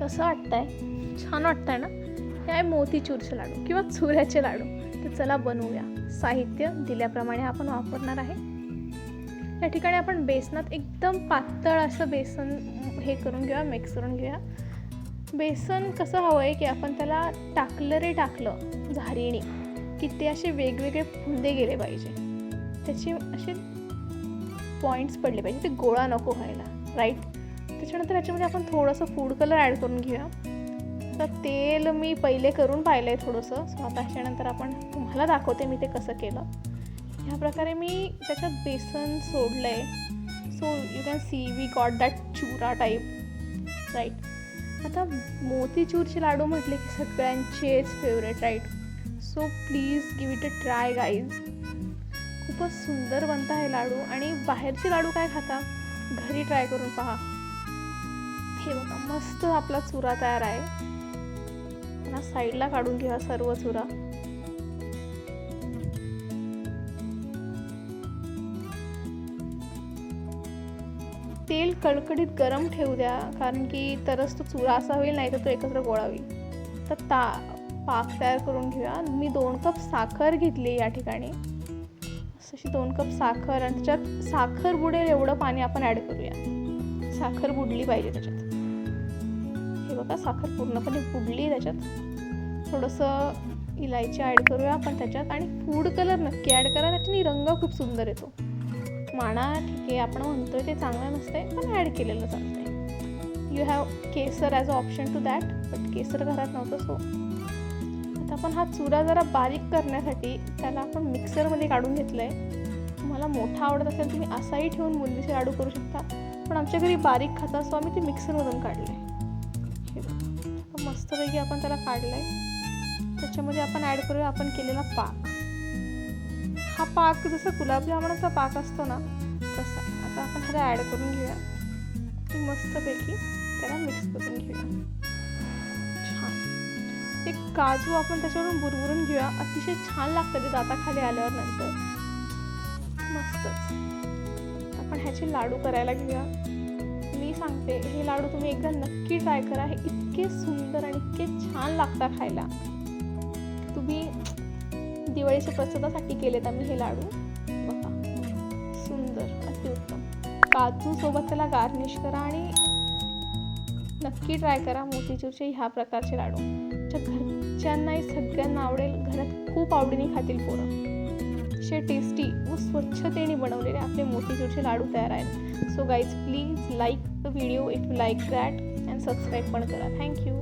कसं वाटतंय? छान वाटतंय ना? हे आहे मोतीचूरचे लाडू किंवा चुऱ्याचे लाडू. तर चला बनवूया. साहित्य दिल्याप्रमाणे आपण वापरणार आहे. या ठिकाणी आपण बेसनात एकदम पातळ असं बेसन हे करून घेऊया, मिक्स करून घेऊया. बेसन कसं हवं आहे की आपण त्याला टाकलं झारीने की ते असे वेगवेगळे फुंदे गेले पाहिजे, त्याचे असे पॉईंट्स पडले पाहिजे, ते गोळा नको व्हायला, राईट. त्याच्यानंतर याच्यामध्ये आपण थोडंसं फूड कलर ॲड करून घेऊया. तर तेल मी पहिले करून पाहिलं आहे थोडंसं, सो आता ह्याच्यानंतर आपण तुम्हाला दाखवते मी ते कसं केलं. ह्या प्रकारे मी त्याच्यात बेसन सोडलं आहे. So you can see we got that चुरा टाईप, राईट. आता मोतीचूरचे लाडू म्हटले की सगळ्यांचेच favourite, right. So please give it a try guys. खूपच सुंदर बनता हे लाडू. आणि बाहेरचे लाडू काय खाता, घरी ट्राय करून पहा. हे बघा, मस्त आपला चुरा तयार आहे. ना साईडला काढून घ्या सर्व चुरा. तेल कडकडीत गरम ठेवू द्या, कारण की तरच तो चुरा असा होईल, नाही तर तो एकत्र गोळा होईल. तर पाक तयार करून घेऊया. मी 2 कप साखर घेतली या ठिकाणी. अशी 2 कप साखर, आणि त्याच्यात साखर बुडेल एवढं पाणी आपण ॲड करूया. साखर बुडली पाहिजे त्याच्यात. हे बघा, साखर पूर्णपणे बुडली. त्याच्यात थोडंसं इलायची ॲड करूया आपण त्याच्यात, आणि फूड कलर नक्की ॲड करा, त्याच्याने रंग खूप सुंदर येतो. माणा ठीक आहे, आपण म्हणतोय ते चांगलं नसतंय, पण ॲड केलेलं चालतंय. You have kesar as a option to that, but kesar घरात नव्हतं. सो आता आपण हा चुरा जरा बारीक करण्यासाठी त्याला आपण मिक्सरमध्ये काढून घेतलं आहे. तुम्हाला मोठा आवडत असेल तुम्ही असाही ठेवून बुंदीचे लाडू करू शकता, पण आमच्या घरी बारीक खाता, सो आम्ही ते मिक्सरमधून काढलं आहे. हे बघा, मस्तपैकी आपण त्याला काढलं आहे. त्याच्यामध्ये आपण ॲड करूया आपण केलेला पाक. हा पाक जसं गुलाबजामुनाचा पाक असतो ना, तसा आहे. आता आपण ह्याला ॲड करून घेऊया. मस्तपैकी त्याला मिक्स करून घेऊया. छान. एक काजू आपण त्याच्यावरून बुरबुरून घेऊया. अतिशय छान लागतं ते दाताखाली आल्यावर नंतर. मस्तच. आपण ह्याचे लाडू करायला घेऊया. मी सांगते, हे लाडू तुम्ही एकदा नक्की ट्राय करा. हे इतके सुंदर आणि इतके छान लागतात खायला. तुम्ही दिवाळीच्या प्रसादासाठी केलेत आम्ही हे लाडू. बघा, सुंदर, अतिउत्तम. काजू सोबत त्याला गार्निश करा आणि नक्की ट्राय करा मोतीचूरचे ह्या प्रकारचे लाडू. घरच्यांनाही सगळ्यांना आवडेल. घरात खूप आवडीने खातील पोरं. असे टेस्टी व स्वच्छतेने बनवलेले आपले मोतीचूरचे लाडू तयार आहेत. So guys, please like the video if you like that, and subscribe पण करा. थँक्यू.